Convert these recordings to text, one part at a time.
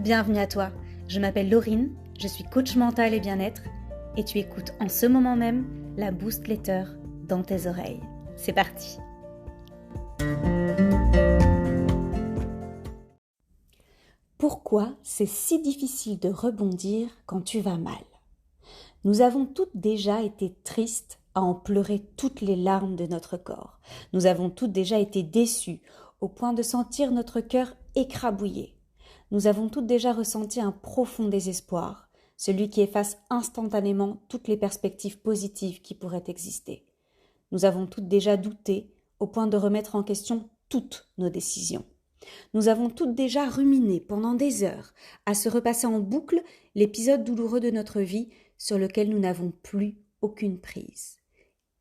Bienvenue à toi, je m'appelle Laurine, je suis coach mental et bien-être et tu écoutes en ce moment même la Boost Letter dans tes oreilles. C'est parti! Pourquoi c'est si difficile de rebondir quand tu vas mal? Nous avons toutes déjà été tristes à en pleurer toutes les larmes de notre corps. Nous avons toutes déjà été déçues au point de sentir notre cœur écrabouillé. Nous avons toutes déjà ressenti un profond désespoir, celui qui efface instantanément toutes les perspectives positives qui pourraient exister. Nous avons toutes déjà douté au point de remettre en question toutes nos décisions. Nous avons toutes déjà ruminé pendant des heures à se repasser en boucle l'épisode douloureux de notre vie sur lequel nous n'avons plus aucune prise.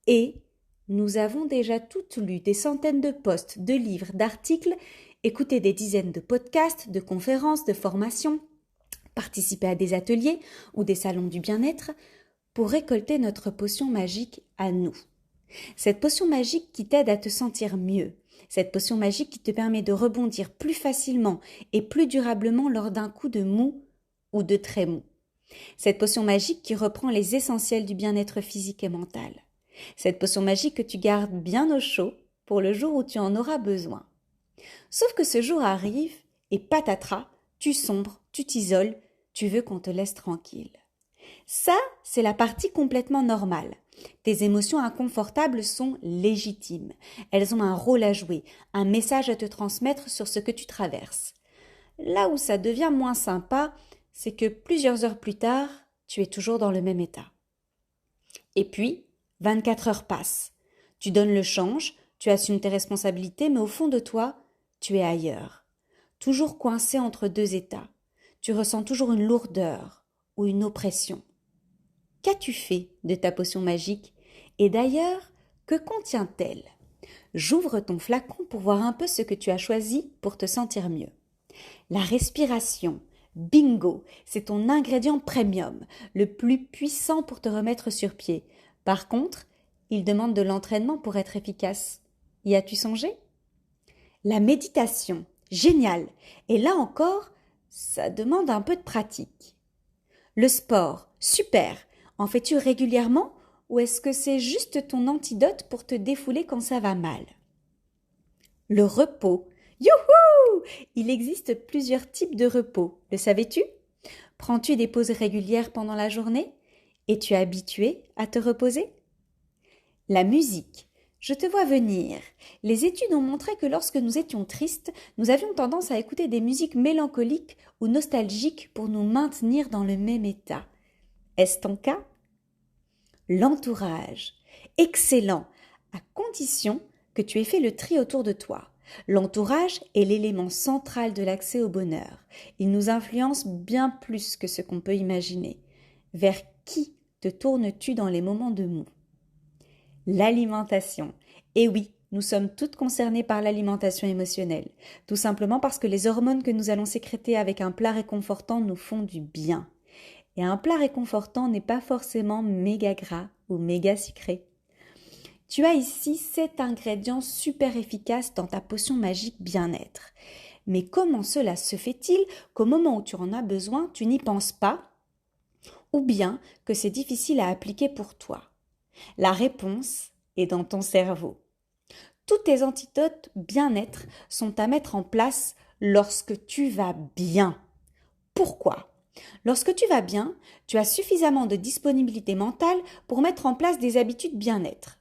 Et nous avons déjà toutes lu des centaines de posts, de livres, d'articles, écouté des dizaines de podcasts, de conférences, de formations, participé à des ateliers ou des salons du bien-être pour récolter notre potion magique à nous. Cette potion magique qui t'aide à te sentir mieux, cette potion magique qui te permet de rebondir plus facilement et plus durablement lors d'un coup de mou ou de très mou. Cette potion magique qui reprend les essentiels du bien-être physique et mental. Cette potion magique que tu gardes bien au chaud pour le jour où tu en auras besoin. Sauf que ce jour arrive et patatras, tu sombres, tu t'isoles, tu veux qu'on te laisse tranquille. Ça, c'est la partie complètement normale. Tes émotions inconfortables sont légitimes. Elles ont un rôle à jouer, un message à te transmettre sur ce que tu traverses. Là où ça devient moins sympa, c'est que plusieurs heures plus tard, tu es toujours dans le même état. Et puis, 24 heures passent. Tu donnes le change, tu assumes tes responsabilités, mais au fond de toi, tu es ailleurs. Toujours coincé entre deux états. Tu ressens toujours une lourdeur ou une oppression. Qu'as-tu fait de ta potion magique? Et d'ailleurs, que contient-elle? J'ouvre ton flacon pour voir un peu ce que tu as choisi pour te sentir mieux. La respiration. Bingo, c'est ton ingrédient premium, le plus puissant pour te remettre sur pied. Par contre, il demande de l'entraînement pour être efficace. Y as-tu songé? La méditation, génial. Et là encore, ça demande un peu de pratique. Le sport, super. En fais-tu régulièrement ou est-ce que c'est juste ton antidote pour te défouler quand ça va mal? Le repos. Youhou! Il existe plusieurs types de repos, le savais-tu? Prends-tu des pauses régulières pendant la journée? Es-tu habitué à te reposer? La musique. Je te vois venir. Les études ont montré que lorsque nous étions tristes, nous avions tendance à écouter des musiques mélancoliques ou nostalgiques pour nous maintenir dans le même état. Est-ce ton cas? L'entourage. Excellent, à condition que tu aies fait le tri autour de toi. L'entourage est l'élément central de l'accès au bonheur. Il nous influence bien plus que ce qu'on peut imaginer. Vers qui te tournes-tu dans les moments de mou? L'alimentation. Et oui, nous sommes toutes concernées par l'alimentation émotionnelle, tout simplement parce que les hormones que nous allons sécréter avec un plat réconfortant nous font du bien. Et un plat réconfortant n'est pas forcément méga gras ou méga sucré. Tu as ici 7 ingrédients super efficaces dans ta potion magique bien-être. Mais comment cela se fait-il qu'au moment où tu en as besoin, tu n'y penses pas? Ou bien que c'est difficile à appliquer pour toi? La réponse est dans ton cerveau. Tous tes antidotes bien-être sont à mettre en place lorsque tu vas bien. Pourquoi? Lorsque tu vas bien, tu as suffisamment de disponibilité mentale pour mettre en place des habitudes bien-être.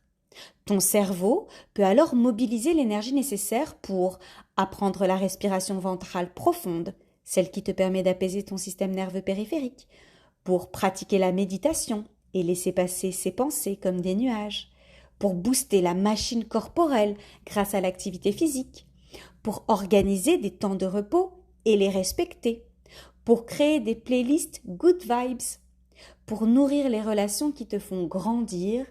Ton cerveau peut alors mobiliser l'énergie nécessaire pour apprendre la respiration ventrale profonde, celle qui te permet d'apaiser ton système nerveux périphérique, pour pratiquer la méditation et laisser passer ses pensées comme des nuages, pour booster la machine corporelle grâce à l'activité physique, pour organiser des temps de repos et les respecter, pour créer des playlists good vibes, pour nourrir les relations qui te font grandir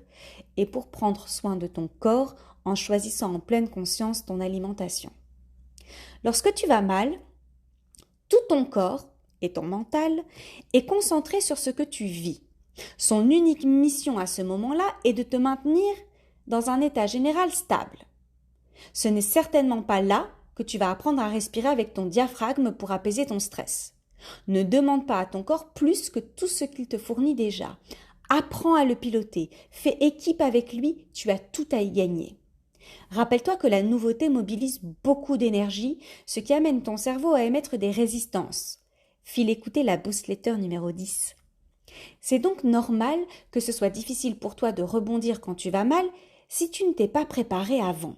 et pour prendre soin de ton corps en choisissant en pleine conscience ton alimentation. Lorsque tu vas mal, tout ton corps et ton mental est concentré sur ce que tu vis. Son unique mission à ce moment-là est de te maintenir dans un état général stable. Ce n'est certainement pas là que tu vas apprendre à respirer avec ton diaphragme pour apaiser ton stress. Ne demande pas à ton corps plus que tout ce qu'il te fournit déjà. Apprends à le piloter, fais équipe avec lui, tu as tout à y gagner. Rappelle-toi que la nouveauté mobilise beaucoup d'énergie, ce qui amène ton cerveau à émettre des résistances. File écouter la Boost Letter numéro 10. C'est donc normal que ce soit difficile pour toi de rebondir quand tu vas mal si tu ne t'es pas préparé avant.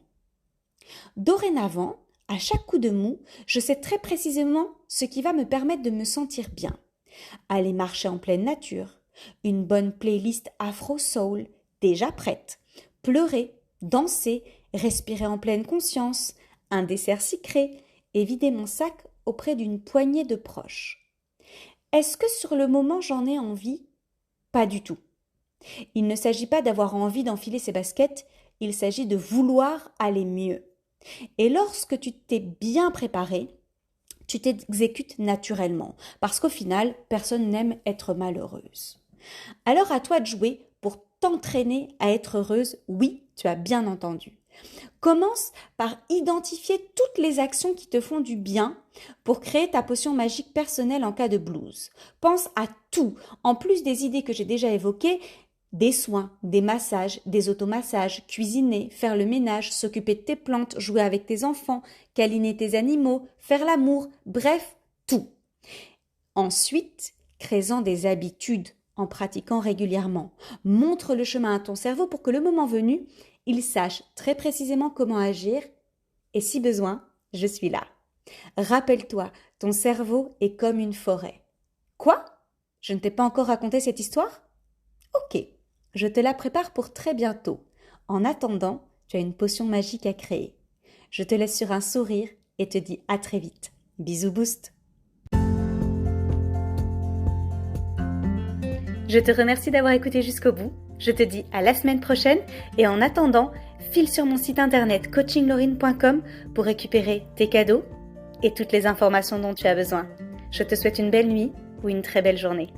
Dorénavant, à chaque coup de mou, je sais très précisément ce qui va me permettre de me sentir bien. Aller marcher en pleine nature, une bonne playlist afro-soul déjà prête, pleurer, danser, respirer en pleine conscience, un dessert sucré et vider mon sac auprès d'une poignée de proches. Est-ce que sur le moment j'en ai envie ? Pas du tout. Il ne s'agit pas d'avoir envie d'enfiler ses baskets, il s'agit de vouloir aller mieux. Et lorsque tu t'es bien préparé, tu t'exécutes naturellement, parce qu'au final, personne n'aime être malheureuse. Alors à toi de jouer pour t'entraîner à être heureuse, oui, tu as bien entendu. Commence par identifier toutes les actions qui te font du bien pour créer ta potion magique personnelle en cas de blues. Pense à tout, en plus des idées que j'ai déjà évoquées, des soins, des massages, des automassages, cuisiner, faire le ménage, s'occuper de tes plantes, jouer avec tes enfants, câliner tes animaux, faire l'amour, bref, tout. Ensuite, crée-en des habitudes en pratiquant régulièrement. Montre le chemin à ton cerveau pour que le moment venu, il sache très précisément comment agir et si besoin, je suis là. Rappelle-toi, ton cerveau est comme une forêt. Quoi ? Je ne t'ai pas encore raconté cette histoire ? Ok, je te la prépare pour très bientôt. En attendant, tu as une potion magique à créer. Je te laisse sur un sourire et te dis à très vite. Bisous Boost. Je te remercie d'avoir écouté jusqu'au bout. Je te dis à la semaine prochaine et en attendant, file sur mon site internet coachinglorine.com pour récupérer tes cadeaux et toutes les informations dont tu as besoin. Je te souhaite une belle nuit ou une très belle journée.